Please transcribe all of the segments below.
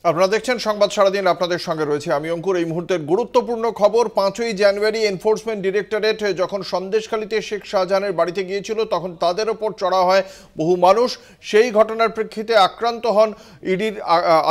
আপনারা দেখছেন সংবাদ সারাদিন, আপনাদের সঙ্গে রয়েছে আমি অঙ্কুর। এই মুহূর্তের গুরুত্বপূর্ণ খবর, 5ই জানুয়ারি এনফোর্সমেন্ট ডিরেক্টরেট যখন সন্দেশখালীতে শেখ শাহজাহানের বাড়িতে গিয়েছিল তখন তাদের ওপর চড়া হয় বহু মানুষ। সেই ঘটনার প্রেক্ষিতে আক্রান্ত হন ইডির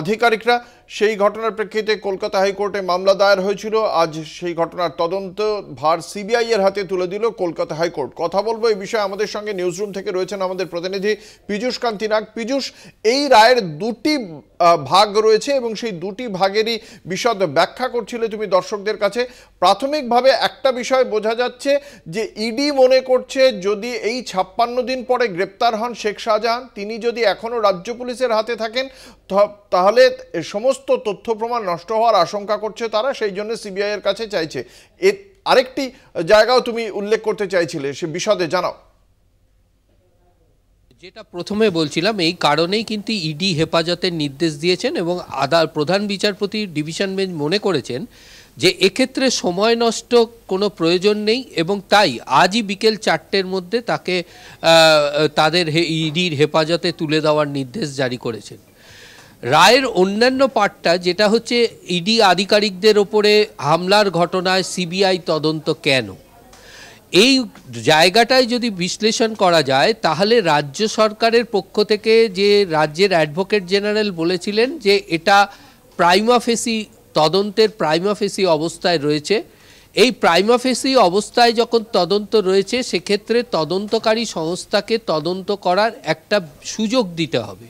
আধিকারিকরা। সেই ঘটনার প্রেক্ষিতে কলকাতা হাইকোর্টে মামলা দায়ের হয়েছিল। আজ সেই ঘটনার তদন্ত ভার সিবিআই এর হাতে তুলে দিল কলকাতা হাইকোর্ট। কথা বলবো এই বিষয়ে, আমাদের সঙ্গে নিউজরুম থেকে রয়েছেন আমাদের প্রতিনিধি পীযূষ কান্তি নাগ। পীযূষ, এই রায়ের দুটি ভাগ রয়েছে এবং সেই দুটি ভাগেরই বিশদ ব্যাখ্যা করছিলে তুমি দর্শকদের কাছে। প্রাথমিকভাবে একটা বিষয় বোঝা যাচ্ছে যে ইডি মনে করছে যদি এই 56 দিন পরে গ্রেপ্তার হন শেখ শাহজাহান, তিনি যদি এখনো রাজ্য পুলিশের হাতে থাকেন তাহলে সমস্ত তথ্য প্রমাণ নষ্ট হওয়ার আশঙ্কা করছে তারা, সেই জন্য সিবিআই এর কাছে চাইছে। এর আরেকটি জায়গাও তুমি উল্লেখ করতে চাইছিলে, সে বিশদে জানাও। যেটা প্রথমে বলছিলাম, এই কারণেই কিন্তু ইডি হেফাজতের নির্দেশ দিয়েছেন এবং প্রধান বিচারপতি ডিভিশন বেঞ্চ মনে করেছেন যে এক্ষেত্রে সময় নষ্ট কোনো প্রয়োজন নেই এবং তাই আজই বিকেল 4টের মধ্যে তাকে তাদের ইডির হেফাজতে তুলে দেওয়ার নির্দেশ জারি করেছেন। রায়ের অন্যান্য পার্টটা যেটা হচ্ছে ইডি আধিকারিকদের ওপরে হামলার ঘটনায় সিবিআই তদন্ত কেন, এই জায়গাটায় যদি বিশ্লেষণ করা যায় তাহলে রাজ্য সরকারের পক্ষ থেকে যে রাজ্যের অ্যাডভোকেট জেনারেল বলেছিলেন যে এটা প্রাইমা ফেসি তদন্তের প্রাইমা ফেসি অবস্থায় রয়েছে। এই প্রাইমা ফেসি অবস্থায় যখন তদন্ত রয়েছে সেক্ষেত্রে তদন্তকারী সংস্থাকে তদন্ত করার একটা সুযোগ দিতে হবে।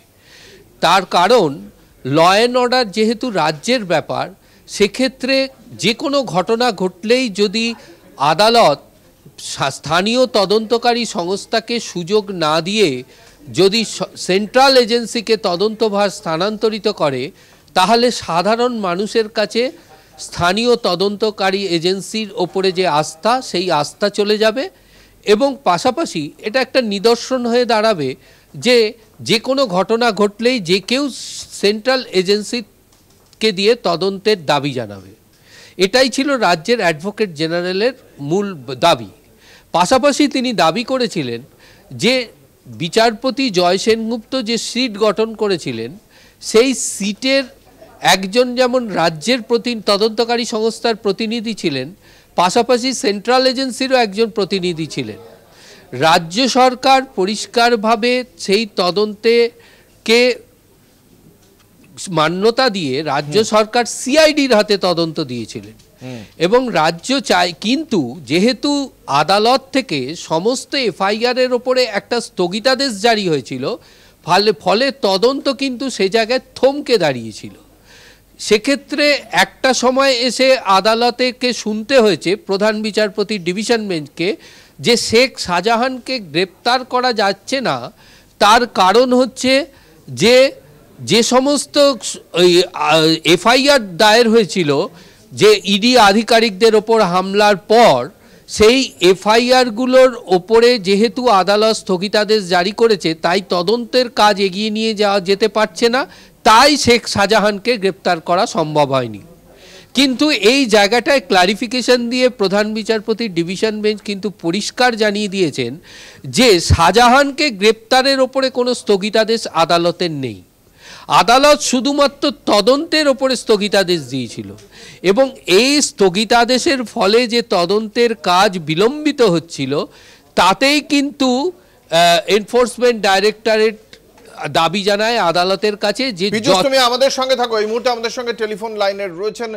তার কারণ ল অ্যান্ড অর্ডার যেহেতু রাজ্যের ব্যাপার, সেক্ষেত্রে যে কোনো ঘটনা ঘটলেই যদি আদালত স্থানীয় তদন্তকারী সংস্থাকে সুযোগ না দিয়ে যদি সেন্ট্রাল এজেন্সিকে তদন্তভার স্থানান্তরিত করে তাহলে সাধারণ মানুষের কাছে স্থানীয় তদন্তকারী এজেন্সির ওপরে যে আস্থা, সেই আস্থা চলে যাবে এবং পাশাপাশি এটা একটা নিদর্শন হয়ে দাঁড়াবে যে যে কোনো ঘটনা ঘটলেই যে কেউ সেন্ট্রাল এজেন্সিকে দিয়ে তদন্তের দাবি জানাবে। এটাই ছিল রাজ্যের অ্যাডভোকেট জেনারেলের মূল দাবি। পাশাপাশি তিনি দাবি করেছিলেন যে বিচারপতি জয় সেনগুপ্ত যে সিট গঠন করেছিলেন সেই সিটের একজন যেমন রাজ্যের তদন্তকারী সংস্থার প্রতিনিধি ছিলেন, পাশাপাশি সেন্ট্রাল এজেন্সিরও একজন প্রতিনিধি ছিলেন। রাজ্য সরকার পরিষ্কারভাবে সেই তদন্তকে মান্যতা দিয়ে রাজ্য সরকার সিআইডির হাতে তদন্ত দিয়েছিলেন এবং রাজ্য কিন্তু যেহেতু আদালত থেকে সমস্ত এফআইআর এর ওপরে একটা স্থগিতাদেশ জারি হয়েছিল, ফলে তদন্ত কিন্তু সে জায়গায় থমকে দাঁড়িয়েছিল। সেক্ষেত্রে একটা সময় এসে আদালতকে শুনতে হয়েছে প্রধান বিচারপতি ডিভিশন বেঞ্চকে যে শেখ শাহজাহানকে গ্রেপ্তার করা যাচ্ছে না, তার কারণ হচ্ছে যে যে সমস্ত এফআইআর দায়ের হয়েছিল যে ইডি আধিকারিকদের ওপর হামলার পর, সেই এফআইআরগুলোর ওপরে যেহেতু আদালত স্থগিতাদেশ জারি করেছে তাই তদন্তের কাজ এগিয়ে নিয়ে যাওয়া যেতে পারছে না, তাই শেখ শাহজাহানকে গ্রেপ্তার করা সম্ভব হয়নি। কিন্তু এই জায়গাটায় ক্লারিফিকেশন দিয়ে প্রধান বিচারপতি ডিভিশন বেঞ্চ কিন্তু পরিষ্কার জানিয়ে দিয়েছেন যে শাহজাহানকে গ্রেপ্তারের ওপরে কোনো স্থগিতাদেশ আদালতের নেই। আদালত শুধুমাত্র তদন্তের ওপরে স্থগিতাদেশ দিয়েছিল এবং এই স্থগিতাদেশের ফলে যে তদন্তের কাজ বিলম্বিত হচ্ছিল তাতেই কিন্তু এনফোর্সমেন্ট ডাইরেক্টরেট দাবি জানায় আদালতের কাছে যে তুমি আমাদের সঙ্গে থাকো। এই মুহূর্তে আমাদের সঙ্গে টেলিফোন লাইনে রয়েছেন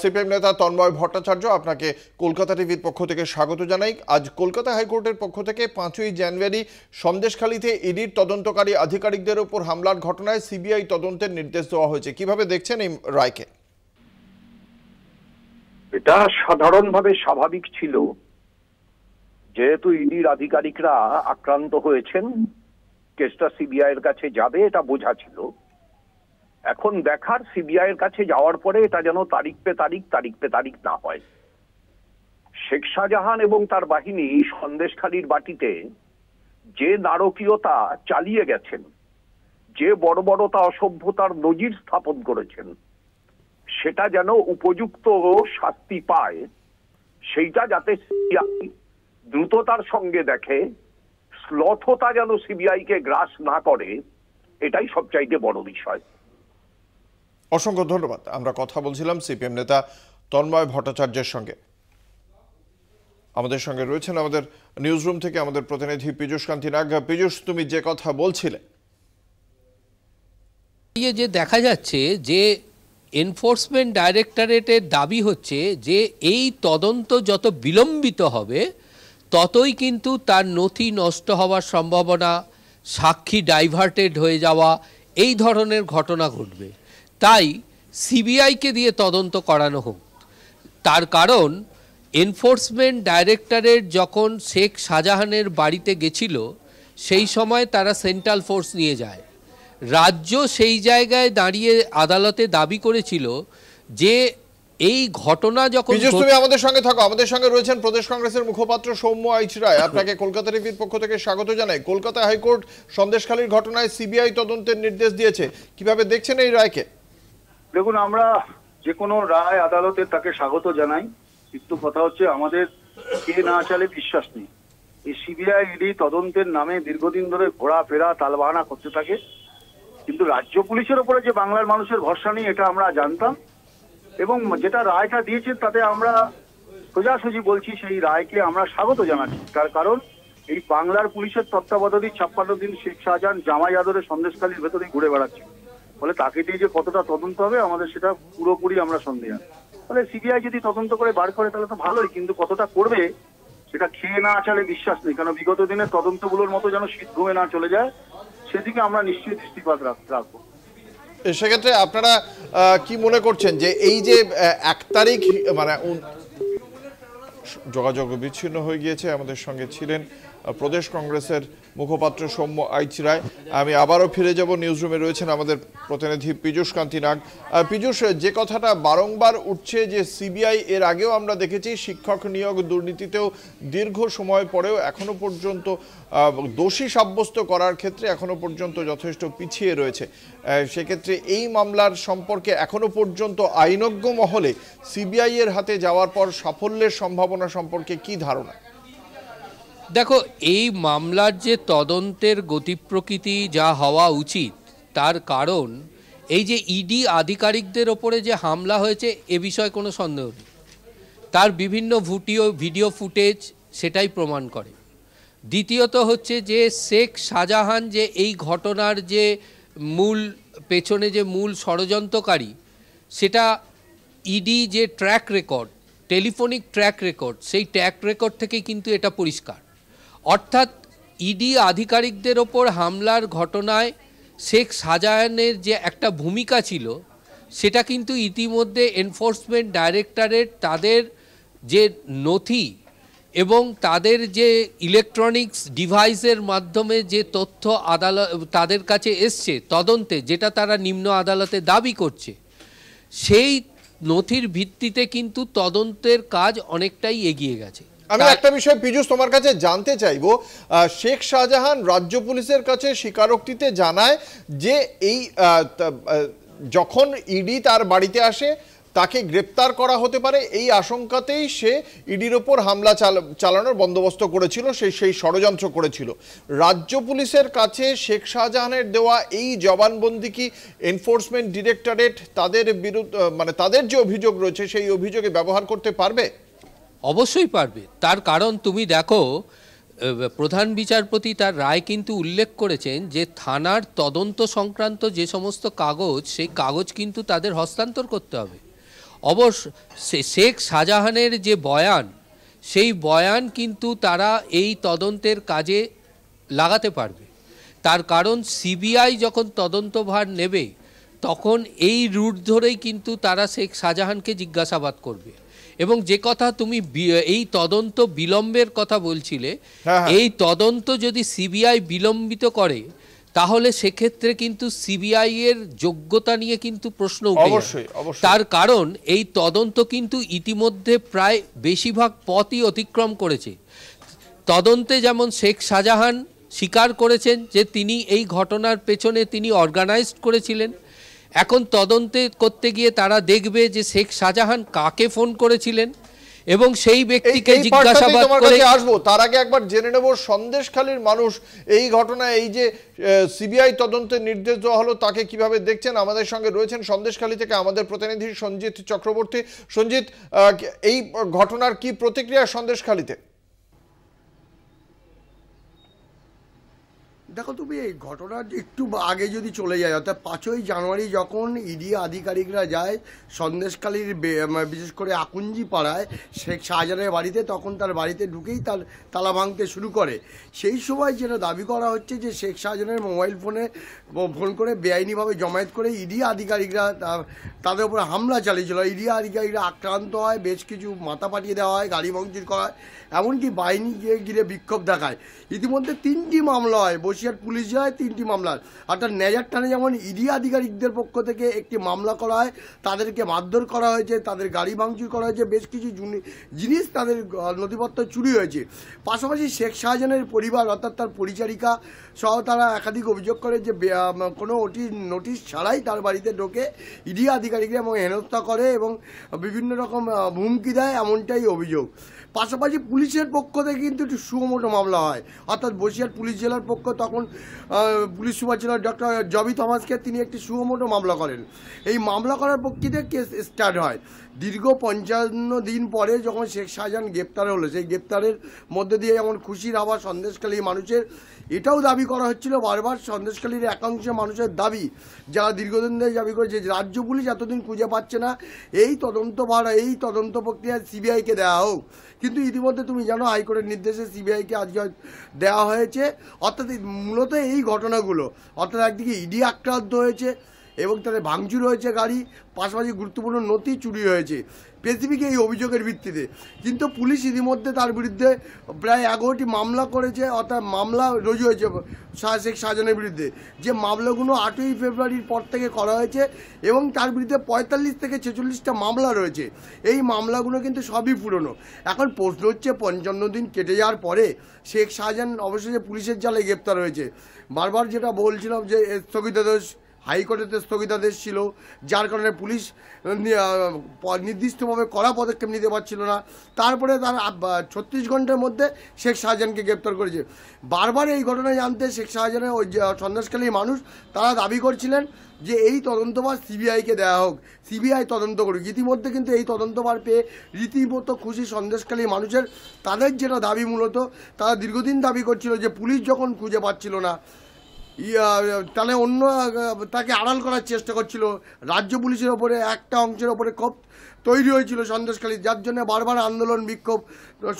সিপিএম নেতা তন্ময় ভট্টাচার্য। আপনাকে কলকাতা টিভির পক্ষ থেকে স্বাগত জানাই। আজ কলকাতা হাইকোর্টের পক্ষ থেকে 5ই জানুয়ারি সন্দেশখালীতে ইডির তদন্তকারী আধিকারিকদের উপর হামলার ঘটনায় সিবিআই তদন্তের নির্দেশ দেওয়া হয়েছে। কিভাবে দেখছেন এই রায়কে? এটা সাধারণভাবে স্বাভাবিক ছিল, যেহেতু ইডির আধিকারিকরা আক্রান্ত হয়েছেন, কেসটা সিবিআই এর কাছে যাবে এটা বোঝা ছিল। এখন দেখার সিবিআই এর কাছে যাওয়ার পরে এটা যেন তারিখ পে তারিখ না হয়। শেখ শাহজাহান এবং তার বাহিনী সন্দেশখালীর বাটিতে যে নারকীয়তা চালিয়ে গেছেন, যে বর্বরতা অসভ্যতার নজির স্থাপন করেছেন, সেটা যেন উপযুক্ত শাস্তি পায়, সেইটা যাতে সিবিআই দ্রুততার সঙ্গে দেখে, শ্লথতা যেন সিবিআই কে গ্রাস না করে, এটাই সবচাইতে বড় বিষয়। অসংখ্য ধন্যবাদ। আমরা কথা বলছিলাম সিপিএম নেতা তন্ময় ভট্টাচার্যের সঙ্গে। আমাদের সঙ্গে রয়েছেন আমাদের নিউজ রুম থেকে আমাদের প্রতিনিধি পীযূষ কান্তি নাগ। পীযূষ, তুমি যে কথা বলছিলে, যে দেখা যাচ্ছে যে এনফোর্সমেন্ট ডাইরেক্টরেটের দাবি হচ্ছে যে এই তদন্ত যত বিলম্বিত হবে ততই কিন্তু তার নথি নষ্ট হওয়ার সম্ভাবনা, সাক্ষী ডাইভার্টেড হয়ে যাওয়া, এই ধরনের ঘটনা ঘটবে। তাই সিবিআইকে দিয়ে তদন্ত করানো হোক। তার কারণ এনফোর্সমেন্ট ডাইরেক্টরেট যখন শেখ শাহজাহানের বাড়িতে গেছিল সেই সময় তারা সেন্ট্রাল ফোর্স নিয়ে যায়। রাজ্য সেই জায়গায় দাঁড়িয়ে আদালতে দাবি করেছিল যে এই ঘটনা যখন তুমি আমাদের সঙ্গে থাকো। আমাদের সঙ্গে রয়েছেন প্রদেশ কংগ্রেসের মুখপাত্র সৌম্য আইচ রায়। আপনাকে কলকাতা টিভির পক্ষ থেকে স্বাগত জানাই। কলকাতা হাইকোর্ট সন্দেশখালীর ঘটনায় সিবিআই তদন্তের নির্দেশ দিয়েছে, কিভাবে দেখছেন এই রায়কে? দেখুন, আমরা যে কোনো রায় আদালতের তাকে স্বাগত জানাই, কিন্তু কথা হচ্ছে আমাদের কে না চালে বিশ্বাস নেই। এই সিবিআই ইডি তদন্তের নামে দীর্ঘদিন ধরে ঘোরাফেরা তালবাহানা করতে থাকে, কিন্তু রাজ্য পুলিশের উপরে যে বাংলার মানুষের ভরসা নেই এটা আমরা জানতাম, এবং যেটা রায়টা দিয়েছেন তাতে আমরা সোজাসুজি বলছি সেই রায়কে আমরা স্বাগত জানাচ্ছি। তার কারণ এই বাংলার পুলিশের তত্ত্বাবধানে 56 দিন শেখ শাহজাহান জামাই আদরের সন্দেশখালীর ভেতরেই ঘুরে বেড়াচ্ছে, ফলে তাকে দিয়ে যে কতটা তদন্ত হবে আমাদের সেটা পুরোপুরি আমরা সন্দেহ। ফলে সিবিআই যদি তদন্ত করে বার করে তাহলে তো ভালোই, কিন্তু কতটা করবে সেটা খেয়ে না চালে বিশ্বাস নেই। কারণ বিগত দিনের তদন্তগুলোর মতো যেন শীত ঘুমে না চলে যায় সেদিকে আমরা নিশ্চয়ই দৃষ্টিপাত রাখবো। সেক্ষেত্রে আপনারা কি মনে করছেন যে এই যে 1 তারিখ মানে যোগাযোগ বিচ্ছিন্ন হয়ে গিয়েছে? আমাদের সঙ্গে ছিলেন প্রদেশ কংগ্রেসের মুখপাত্র সৌম্য আইচ রায়। আমি আবারও ফিরে যাব, নিউজরুমে রয়েছেন আমাদের প্রতিনিধি পীযূষ কান্তি নাগ। পীযূষ, যে কথাটা বারংবার উঠছে যে সিবিআই, এর আগেও আমরা দেখেছি শিক্ষক নিয়োগ দুর্নীতিতেও দীর্ঘ সময় পরেও এখনো পর্যন্ত দোষী সাব্যস্ত করার ক্ষেত্রে এখনো পর্যন্ত যথেষ্ট পিছিয়ে রয়েছে। সেক্ষেত্রে এই মামলার সম্পর্কে এখনো পর্যন্ত আইনজ্ঞ মহলে সিবিআই এর হাতে যাওয়ার পর সাফল্যের সম্ভাবনা সম্পর্কে কি ধারণা? দেখো, এই মামলার যে তদন্তের গতি প্রকৃতি যা হওয়া উচিত, তার কারণ এই যে ইডি আধিকারিকদের ওপরে যে হামলা হয়েছে এ বিষয়ে কোনো সন্দেহ নেই। তার বিভিন্ন ভিডিও ফুটেজ সেটাই প্রমাণ করে। দ্বিতীয়ত হচ্ছে যে শেখ শাহজাহান যে এই ঘটনার যে পেছনে যে মূল ষড়যন্ত্রকারী, সেটা ইডি যে track record, telephonic track record, সেই ট্র্যাক রেকর্ড থেকেই কিন্তু এটা পরিষ্কার। অর্থাৎ ইডি আধিকারিকদের ওপর হামলার ঘটনায় শেখ শাহজাহানের যে একটা ভূমিকা ছিল সেটা কিন্তু ইতিমধ্যে এনফোর্সমেন্ট ডাইরেক্টরেট তাদের যে নথি এবং তাদের যে ইলেকট্রনিক্স ডিভাইসের মাধ্যমে যে তথ্য তাদের কাছে এসছে তদন্তে, যেটা তারা নিম্ন আদালতে দাবি করছে, সেই নথির ভিত্তিতে কিন্তু তদন্তের কাজ অনেকটাই এগিয়ে গেছে। আমি একটা বিষয় পীযূষ তোমার কাছে জানতে চাইবো, শেখ শাহজাহান রাজ্য পুলিশের কাছে স্বীকারোক্তিতে জানায় যে এই যখন ইডি তার বাড়িতে আসে তাকে গ্রেপ্তার করা হতে পারে এই আশঙ্কাতেই সে ইডির ওপর হামলা চালানোর বন্দোবস্ত করেছিল, সেই ষড়যন্ত্র করেছিল। রাজ্য পুলিশের কাছে শেখ শাহজাহানের দেওয়া এই জবানবন্দি কি এনফোর্সমেন্ট ডিরেক্টরেট তাদের বিরুদ্ধে, মানে তাদের যে অভিযোগ রয়েছে সেই অভিযোগে ব্যবহার করতে পারবে? অবশ্যই পারবে। তার কারণ তুমি দেখো, প্রধান বিচারপতি তার রায় কিন্তু উল্লেখ করেছেন যে থানার তদন্ত সংক্রান্ত যে সমস্ত কাগজ, সেই কাগজ কিন্তু তাদের হস্তান্তর করতে হবে। অবশ্য শেখ শাহজাহানের যে বয়ান, সেই বয়ান কিন্তু তারা এই তদন্তের কাজে লাগাতে পারবে। তার কারণ সিবিআই যখন তদন্তভার নেবে তখন এই রুট ধরেই কিন্তু তারা শেখ শাহজাহানকে জিজ্ঞাসাবাদ করবে। এবং যে কথা তুমি এই তদন্ত বিলম্বের কথা বলছিলে, এই তদন্ত যদি সিবিআই বিলম্বিত করে তাহলে সেক্ষেত্রে কিন্তু সিবিআই এর যোগ্যতা নিয়ে কিন্তু প্রশ্ন উঠে যাবে। তার কারণ এই তদন্ত কিন্তু ইতিমধ্যে প্রায় বেশিরভাগ পথই অতিক্রম করেছে। তদন্তে যেমন শেখ শাহজাহান স্বীকার করেছেন যে তিনি এই ঘটনার পেছনে তিনি অর্গানাইজড করেছিলেন। এখন তদন্তে করতে গিয়ে তারা দেখবে যে শেখ শাহজাহান কাকে ফোন করেছিলেন এবং সেই ব্যক্তিকে জিজ্ঞাসাবাদ করে আসবো। তার আগে একবার জেনে নেব সন্দেশখালীর মানুষ এই ঘটনায়, এই যে সিবিআই তদন্তের নির্দেশ দেওয়া হলো, তাকে কিভাবে দেখছেন। আমাদের সঙ্গে রয়েছেন সন্দেশখালী থেকে আমাদের প্রতিনিধি সঞ্জিত চক্রবর্তী। সঞ্জিত, এই ঘটনার কি প্রতিক্রিয়া সন্দেশখালীতে? দেখো, তুমি এই ঘটনার একটু আগে যদি চলে যায়, অর্থাৎ 5ই জানুয়ারি যখন ইডি আধিকারিকরা যায় সন্দেশখালীর বিশেষ করে আকুঞ্জি পাড়ায় শেখ শাহজাহানের বাড়িতে, তখন তার বাড়িতে ঢুকেই তার তালা ভাঙতে শুরু করে। সেই সময় যেটা দাবি করা হচ্ছে যে শেখ শাহজাহানের মোবাইল ফোন করে বেআইনিভাবে জমায়েত করে ইডি আধিকারিকরা তাদের উপর হামলা চালিয়েছিল। ইডি আধিকারিকরা আক্রান্ত হয়, বেশ কিছু মাথা পাঠিয়ে দেওয়া হয়, গাড়ি ভাঙচুর করা হয়, এমনকি বাহিনী গিয়ে ঘিরে বিক্ষোভ দেখায়। ইতিমধ্যে 3টি মামলা হয়, বসিরহাট পুলিশ যায় 3টি মামলার। অর্থাৎ নেজার থানায় যেমন ইডি আধিকারিকদের পক্ষ থেকে একটি মামলা করা হয়, তাদেরকে মারধর করা হয়েছে, তাদের গাড়ি ভাঙচুর করা হয়েছে, বেশ কিছু জিনিস তাদের নথিপত্র চুরি হয়েছে। পাশাপাশি শেখ শাহজাহানের পরিবার অর্থাৎ তার পরিচারিকা সহ তারা একাধিক অভিযোগ করে যে কোনো নোটিশ ছাড়াই তার বাড়িতে ঢোকে ইডি আধিকারিকরা এবং হেনস্থা করে এবং বিভিন্ন রকম হুমকি দেয়, এমনটাই অভিযোগ। পাশাপাশি পুলিশের পক্ষ থেকে কিন্তু একটু সুমোটো মামলা হয়, অর্থাৎ বসিরহাট পুলিশ জেলার পক্ষ তখন পুলিশ সুপার ছিল ডক্টর জবি থমাসকে, তিনি একটি সুমোটো মামলা করেন। এই মামলা করার পক্ষে কেস স্টার্ট হয়। দীর্ঘ 55 দিন পরে যখন শেখ শাহজাহান গ্রেপ্তার হলো, সেই গ্রেপ্তারের মধ্যে দিয়ে যেমন খুশির আবার সন্দেশখালী মানুষের, এটাও দাবি করা হচ্ছিল বারবার সন্দেশখালীর একাংশ মানুষের দাবি, যারা দীর্ঘদিন ধরে দাবি করেছে যে রাজ্য পুলিশ এতদিন খুঁজে পাচ্ছে না, এই তদন্তভার এই তদন্ত প্রক্রিয়া সিবিআইকে দেওয়া হোক। কিন্তু ইতিমধ্যে তুমি জানো হাইকোর্টের নির্দেশে সিবিআইকে আজকে দেওয়া হয়েছে। অর্থাৎ মূলত এই ঘটনাগুলো, অর্থাৎ একদিকে ইডি আক্রান্ত হয়েছে এবং তাদের ভাঙচুর হয়েছে গাড়ি, পাশাপাশি গুরুত্বপূর্ণ নথি চুরি হয়েছে স্পেসিফিক এই অভিযোগের ভিত্তিতে। কিন্তু পুলিশ ইতিমধ্যে তার বিরুদ্ধে প্রায় 11টি মামলা করেছে, অর্থাৎ মামলা রুজু হয়েছে শেখ শাহজাহানের বিরুদ্ধে। যে মামলাগুলো 8ই ফেব্রুয়ারির পর থেকে করা হয়েছে এবং তার বিরুদ্ধে 45 থেকে 46টা মামলা রয়েছে। এই মামলাগুলো কিন্তু সবই পুরনো। এখন প্রশ্ন হচ্ছে 55 দিন কেটে যাওয়ার পরে শেখ শাহজাহান অবশেষে পুলিশের জালে গ্রেপ্তার হয়েছে। বারবার যেটা বলছিলাম যে স্থগিতাদেশ হাইকোর্টেতে স্থগিতাদেশ ছিল, যার কারণে পুলিশ নির্দিষ্টভাবে কড়া পদক্ষেপ নিতে পারছিল না। তারপরে তার 36 ঘন্টার মধ্যে শেখ শাহজাহানকে গ্রেপ্তার করেছে। বারবার এই ঘটনায় জানতে শেখ শাহজাহানের ওই সন্দেশখালীর মানুষ তারা দাবি করছিলেন যে এই তদন্তভার সিবিআইকে দেওয়া হোক, সিবিআই তদন্ত করুক। ইতিমধ্যে কিন্তু এই তদন্তভার পেয়ে রীতিমতো খুশি সন্দেশখালীর মানুষের। তাদের যেটা দাবি, মূলত তারা দীর্ঘদিন দাবি করছিল যে পুলিশ যখন খুঁজে পাচ্ছিল না, তাহলে অন্য তাকে আড়াল করার চেষ্টা করছিল। রাজ্য পুলিশের ওপরে একটা অংশের ওপরে ক্ষোভ তৈরি হয়েছিল সন্দেশখালী, যার জন্য বারবার আন্দোলন বিক্ষোভ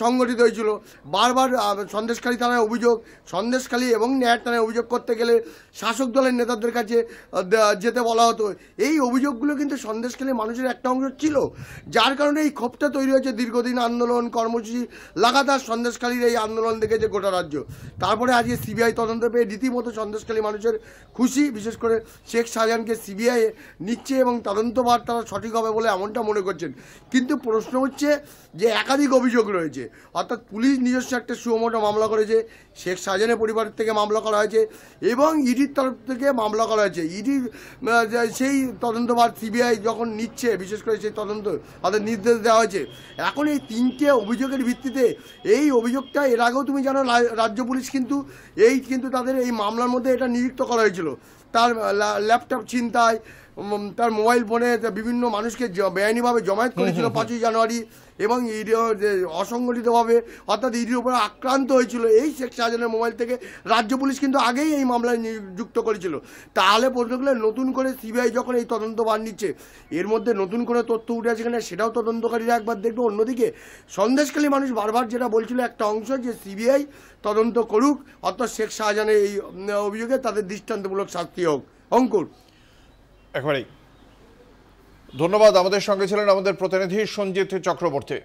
সংগঠিত হয়েছিল। বারবার সন্দেশখালী থানায় অভিযোগ, সন্দেশখালী এবং ন্যায় থানায় অভিযোগ করতে গেলে শাসক দলের নেতাদের কাছে যেতে বলা হতো। এই অভিযোগগুলো কিন্তু সন্দেশখালীর মানুষের একটা অংশ ছিল, যার কারণে এই ক্ষোভটা তৈরি হয়েছে। দীর্ঘদিন আন্দোলন কর্মসূচি লাগাতার সন্দেশখালীর এই আন্দোলন দেখেছে গোটা রাজ্য। তারপরে আজকে সিবিআই তদন্ত পেয়ে রীতিমতো সন্দেশখালী মানুষের খুশি। বিশেষ করে শেখ শাহজাহানকে সিবিআই নিচ্ছে এবং তদন্তভার তারা সঠিক হবে বলে এমনটা মনে করছেন। কিন্তু প্রশ্ন হচ্ছে যে একাধিক অভিযোগ রয়েছে, অর্থাৎ পুলিশ নিজস্ব একটা সুমোটো মামলা করেছে, শেখ শাহজাহানের পরিবারের থেকে মামলা করা হয়েছে এবং ইডির তরফ থেকে মামলা করা হয়েছে। ইডির সেই তদন্তভার সিবিআই যখন নিচ্ছে, বিশেষ করে সেই তদন্ত তাদের নির্দেশ দেওয়া হয়েছে। এখন এই 3টে অভিযোগের ভিত্তিতে, এই অভিযোগটা এর আগেও তুমি জানো রাজ্য পুলিশ কিন্তু তাদের এই মামলার মধ্যে এটা নিযুক্ত করা হয়েছিল। তার ল্যাপটপ ছিনতাই, তার মোবাইল ফোনে বিভিন্ন মানুষকে বেআইনিভাবে জমায়েত করেছিল 5ই জানুয়ারি এবং অসংগঠিতভাবে, অর্থাৎ ইডির উপরে আক্রান্ত হয়েছিল এই শেখ শাহজাহানের মোবাইল থেকে। রাজ্য পুলিশ কিন্তু আগেই এই মামলায় যুক্ত করেছিল। তাহলে প্রশ্নগুলো নতুন করে সিবিআই যখন এই তদন্তভার নিচ্ছে, এর মধ্যে নতুন করে তথ্য উঠে আছে কিনা সেটাও তদন্তকারীরা একবার দেখবে। অন্যদিকে সন্দেশখালী মানুষ বারবার যেটা বলছিল একটা অংশ, যে সিবিআই তদন্ত করুক, অর্থাৎ শেখ শাহজাহানের এই অভিযোগে তাদের দৃষ্টান্তমূলক শাস্তি হোক। অঙ্কুর, একবারেই ধন্যবাদ। আমাদের সঙ্গে ছিলেন আমাদের প্রতিনিধি সঞ্জিত চক্রবর্তী।